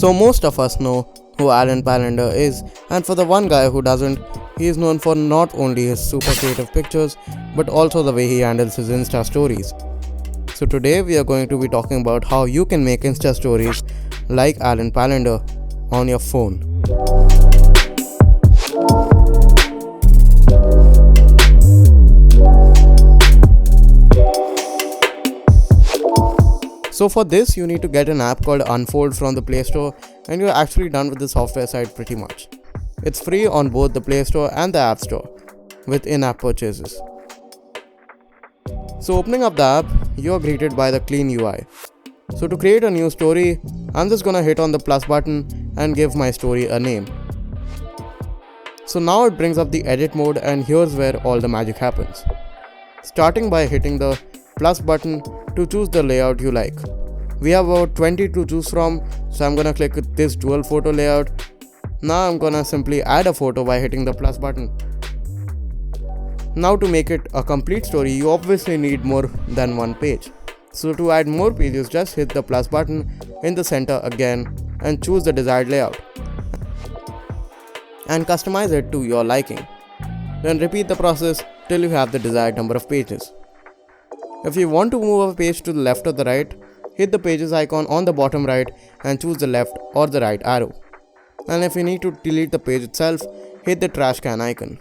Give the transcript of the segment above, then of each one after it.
So most of us know who Alen Palander is, and for the one guy who doesn't, he is known for not only his super creative pictures but also the way he handles his Insta stories. So today we are going to be talking about how you can make Insta stories like Alen Palander on your phone. So for this you need to get an app called Unfold from the Play Store, and you're actually done with the software side pretty much. It's free on both the Play Store and the App Store with in-app purchases. So opening up the app, you're greeted by the clean UI. So to create a new story, I'm just gonna hit on the plus button and give my story a name. So now it brings up the edit mode, and here's where all the magic happens. Starting by hitting the plus button to choose the layout you like. We have about 20 to choose from, so I'm gonna click this dual photo layout. Now I'm gonna simply add a photo by hitting the plus button. Now to make it a complete story, you obviously need more than one page. So to add more pages, just hit the plus button in the center again and choose the desired layout and customize it to your liking. Then repeat the process till you have the desired number of pages. If you want to move a page to the left or the right, hit the pages icon on the bottom right and choose the left or the right arrow. And if you need to delete the page itself, hit the trash can icon.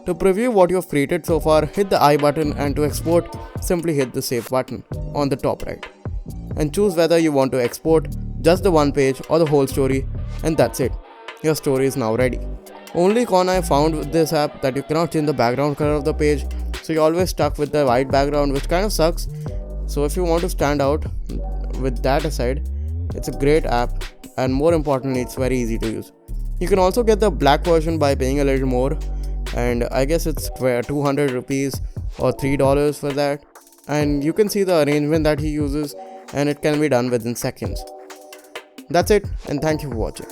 To preview what you have created so far, hit the I button, and to export, simply hit the save button on the top right. And choose whether you want to export just the one page or the whole story, and that's it. Your story is now ready. Only con I found with this app that you cannot change the background color of the page, so you're always stuck with the white background, which kind of sucks. So if you want to stand out with that aside, it's a great app, and more importantly, it's very easy to use. You can also get the black version by paying a little more, and I guess it's 200 rupees or $3 for that. And you can see the arrangement that he uses, and it can be done within seconds. That's it, and thank you for watching.